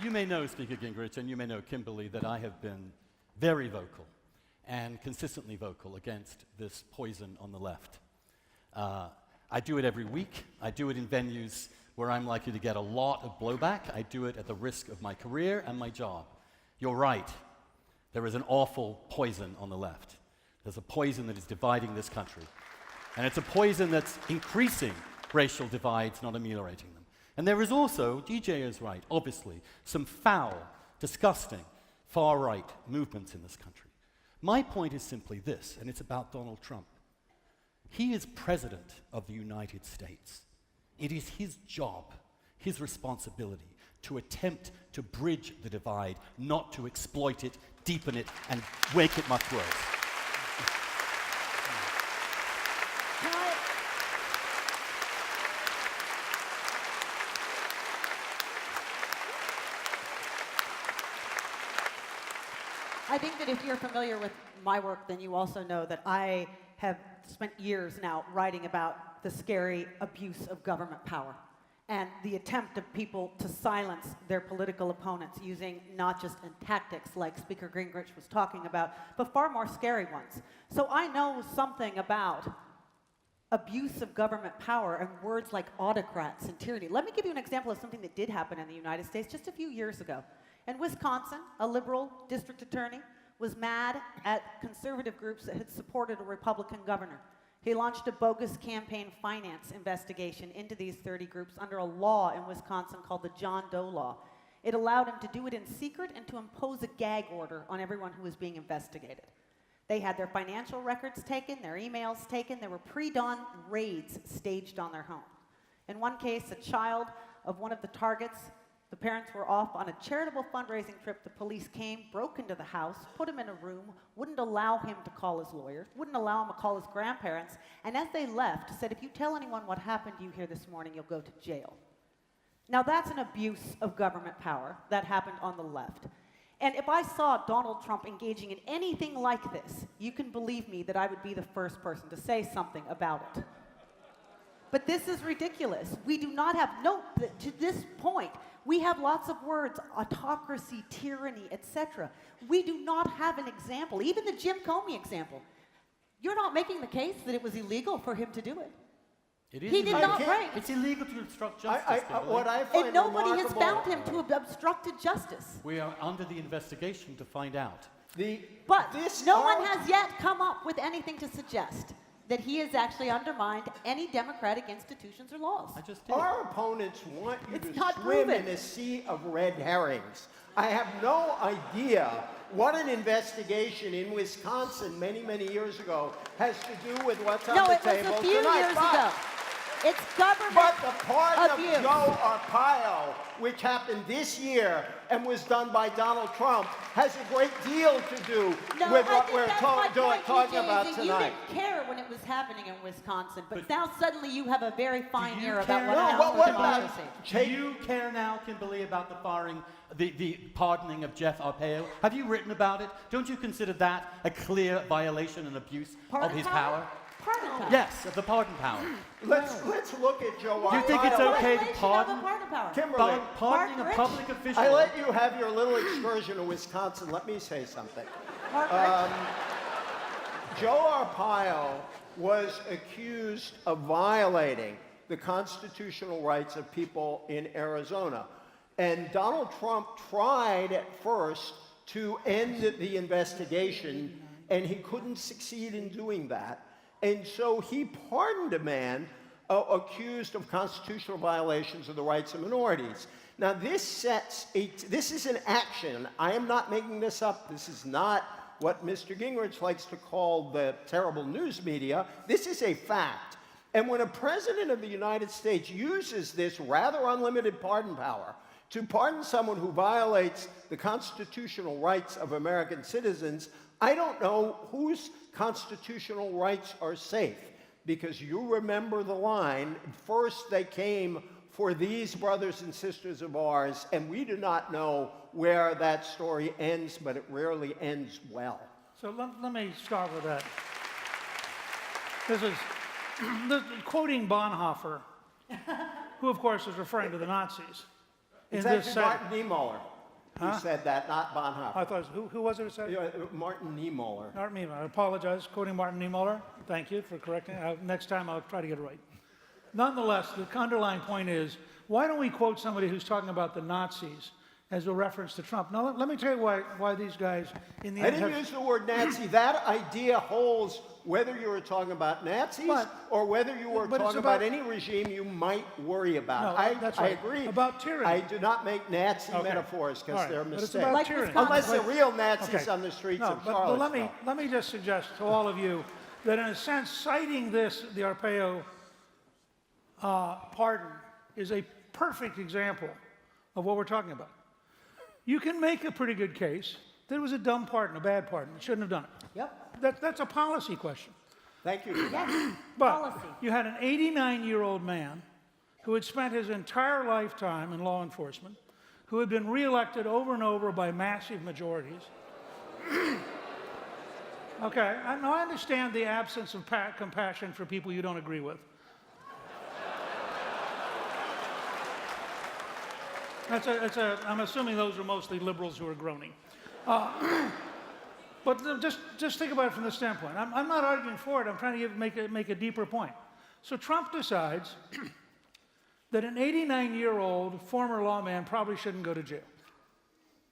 You may know, Speaker Gingrich, and you may know, Kimberly, that I have been very vocal and consistently vocal against this poison on the left. I do it every week. I do it in venues where I'm likely to get a lot of blowback. I do it at the risk of my career and my job. You're right. There is an awful poison on the left. There's a poison that is dividing this country. And it's a poison that's increasing racial divides, not ameliorating them. And there is also, DJ is right, obviously, some foul, disgusting, far-right movements in this country. My point is simply this, and it's about Donald Trump. He is President of the United States. It is his job, his responsibility, to attempt to bridge the divide, not to exploit it, deepen it, and make it much worse. I think that if you're familiar with my work, then you also know that I have spent years now writing about the scary abuse of government power and the attempt of people to silence their political opponents using not just tactics like Speaker Gingrich was talking about, but far more scary ones. So I know something about abuse of government power and words like autocrats and tyranny. Let me give you an example of something that did happen in the United States just a few years ago. In Wisconsin, a liberal district attorney was mad at conservative groups that had supported a Republican governor. He launched a bogus campaign finance investigation into these 30 groups under a law in Wisconsin called the John Doe Law. It allowed him to do it in secret and to impose a gag order on everyone who was being investigated. They had their financial records taken, their emails taken. There were pre-dawn raids staged on their home. In one case, a child of one of the targets, the parents were off on a charitable fundraising trip. The police came, broke into the house, put him in a room, wouldn't allow him to call his lawyer, wouldn't allow him to call his grandparents, and as they left, said, if you tell anyone what happened to you here this morning, you'll go to jail. Now that's an abuse of government power that happened on the left. And if I saw Donald Trump engaging in anything like this, you can believe me that I would be the first person to say something about it. But this is ridiculous. We do not have, to this point, we have lots of words, autocracy, tyranny, etc. We do not have an example, even the Jim Comey example. You're not making the case that it was illegal for him to do it. It is he did not break. It's illegal to obstruct justice. And nobody has found him to have obstructed justice. We are under the investigation to find out. But no one has yet come up with anything to suggest that he has actually undermined any democratic institutions or laws. I just did. Our opponents want you to swim proven. in a sea of red herrings. I have no idea what an investigation in Wisconsin many, many years ago has to do with what's on the table tonight. No, it was a few years ago. It's government But the pardon abuse. of Joe Arpaio, which happened this year and was done by Donald Trump, has a great deal to do with what we're talking about tonight. You didn't care when it was happening in Wisconsin, but now suddenly you have a very fine ear about what democracy. Do you care now, Kimberly, about the firing, the pardoning of Jeff Arpaio? Have you written about it? Don't you consider that a clear violation and abuse of his power? Pardon power? Yes, of the pardon power. Let's look at Joe Arpaio. Do you think it's okay to pardon? Kimberly, Pardoning a public official. I let you have your little excursion to Wisconsin. Let me say something. Joe Arpaio was accused of violating the constitutional rights of people in Arizona. And Donald Trump tried at first to end the investigation, and he couldn't succeed in doing that. And so he pardoned a man accused of constitutional violations of the rights of minorities. Now this is an action. I am not making this up. This is not what Mr. Gingrich likes to call the terrible news media. This is a fact. And when a president of the United States uses this rather unlimited pardon power to pardon someone who violates the constitutional rights of American citizens, I don't know whose constitutional rights are safe, because you remember the line, first they came for these brothers and sisters of ours, and we do not know where that story ends, but it rarely ends well. So let me start with that. This is quoting Bonhoeffer, who of course is referring to the Nazis. It's actually Martin Niemöller. who said that, not Bonhoeffer. I thought, who was it who said it? Martin Niemöller. Martin Niemöller. I apologize, quoting Martin Niemöller. Thank you for correcting. Next time I'll try to get it right. Nonetheless, the underlying point is, why don't we quote somebody who's talking about the Nazis as a reference to Trump? Now, let me tell you why these guys in the I end didn't use the word Nazi. That idea holds whether you were talking about Nazis or whether you were talking about any regime you might worry about. No, that's right. I agree. About tyranny. I do not make Nazi metaphors because they're But it's mistakes. about Like tyranny. Unless they're real Nazis Okay. on the streets No, of but Charlottesville. let me just suggest to all of you that in a sense, citing this, the Arpaio pardon, is a perfect example of what we're talking about. You can make a pretty good case that it was a dumb pardon, a bad pardon. It shouldn't have done it. Yep. That's a policy question. Thank you. Yes. But Policy. you had an 89-year-old man who had spent his entire lifetime in law enforcement, who had been reelected over and over by massive majorities. Okay, I understand the absence of compassion for people you don't agree with. I'm assuming those are mostly liberals who are groaning. But just think about it from this standpoint. I'm not arguing for it. I'm trying to make a deeper point. So Trump decides that an 89-year-old former lawman probably shouldn't go to jail.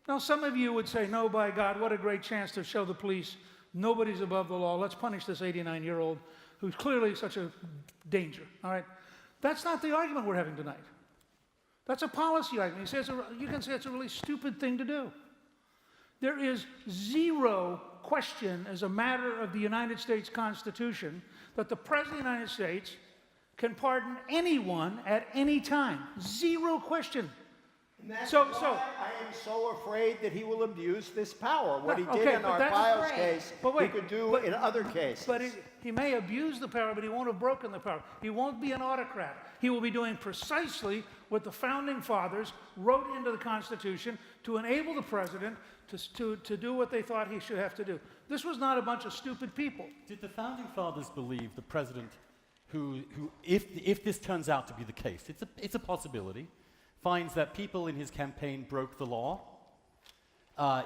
Now, some of you would say, no, by God, what a great chance to show the police nobody's above the law. Let's punish this 89-year-old who's clearly such a danger. All right? That's not the argument we're having tonight. That's a policy argument. You can say it's a really stupid thing to do. There is zero question as a matter of the United States Constitution that the President of the United States can pardon anyone at any time. Zero question. And that's So- why I am so afraid that he will abuse this power. What he Okay, did in but that's Arpaio's great. case, But wait, he could do but- in other cases. But he may abuse the power, but he won't have broken the power. He won't be an autocrat. He will be doing precisely what the Founding Fathers wrote into the Constitution to enable the president to do what they thought he should have to do. This was not a bunch of stupid people. Did the Founding Fathers believe the president who if this turns out to be the case, it's a possibility, finds that people in his campaign broke the law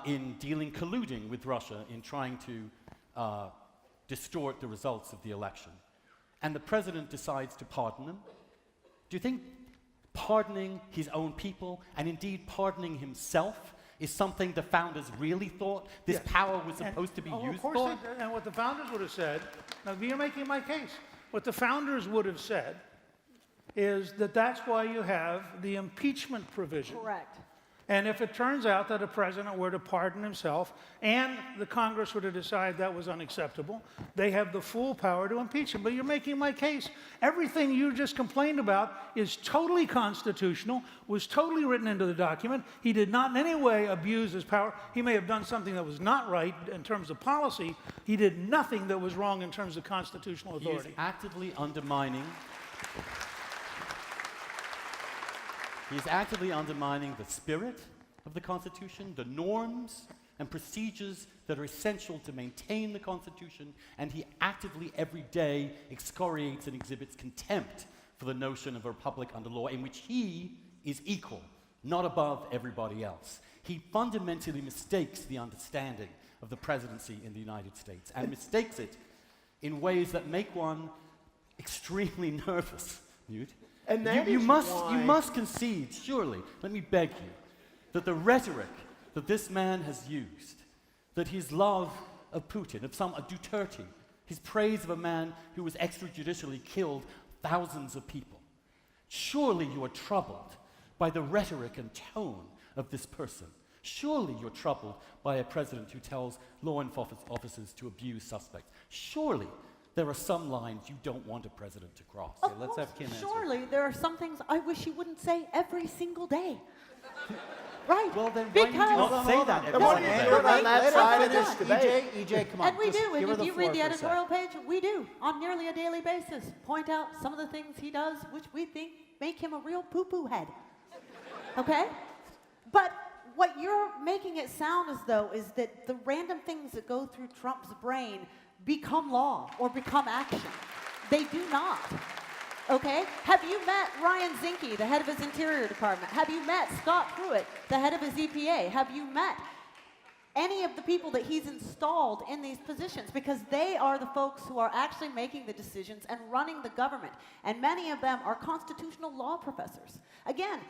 in colluding with Russia in trying to distort the results of the election, and the president decides to pardon them? Do you think pardoning his own people, and indeed pardoning himself, is something the founders really thought this power was supposed to be used Of course for? they did. And what the founders would have said, now you're making my case, what the founders would have said is that that's why you have the impeachment provision. Correct. And if it turns out that a president were to pardon himself and the Congress were to decide that was unacceptable, they have the full power to impeach him. But you're making my case. Everything you just complained about is totally constitutional, was totally written into the document. He did not in any way abuse his power. He may have done something that was not right in terms of policy. He did nothing that was wrong in terms of constitutional He is authority. actively undermining. He's actively undermining the spirit of the Constitution, the norms and procedures that are essential to maintain the Constitution, and he actively every day excoriates and exhibits contempt for the notion of a republic under law in which he is equal, not above everybody else. He fundamentally mistakes the understanding of the presidency in the United States and mistakes it in ways that make one extremely nervous, Newt. And that you is must concede, surely, let me beg you, that the rhetoric that this man has used, that his love of Putin, of some Duterte, his praise of a man who was extrajudicially killed thousands of people, surely you are troubled by the rhetoric and tone of this person. Surely you're troubled by a president who tells law enforcement officers to abuse suspects. Surely there are some lines you don't want a president to cross. Of Let's course, have Kim answer. surely there are some things I wish he wouldn't say every single day. Right. Well, then why do you not say that every Well, single you day? do it on that Let side her of this finish. debate. EJ, come on. And we just do. give her And the if you floor read the for a sec. editorial page, we do on nearly a daily basis point out some of the things he does which we think make him a real poo-poo head. Okay? But what you're making it sound as though is that the random things that go through Trump's brain become law or become action. They do not. Okay? Have you met Ryan Zinke, the head of his Interior Department? Have you met Scott Pruitt, the head of his EPA? Have you met any of the people that he's installed in these positions? Because they are the folks who are actually making the decisions and running the government. And many of them are constitutional law professors. Again,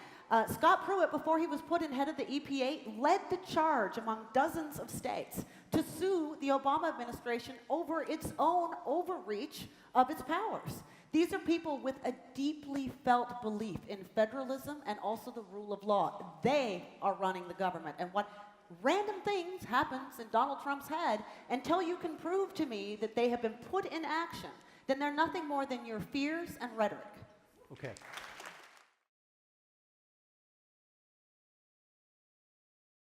Scott Pruitt, before he was put in head of the EPA, led the charge among dozens of states to sue the Obama administration over its own overreach of its powers. These are people with a deeply felt belief in federalism and also the rule of law. They are running the government. And what random things happens in Donald Trump's head, until you can prove to me that they have been put in action, then they're nothing more than your fears and rhetoric. Okay.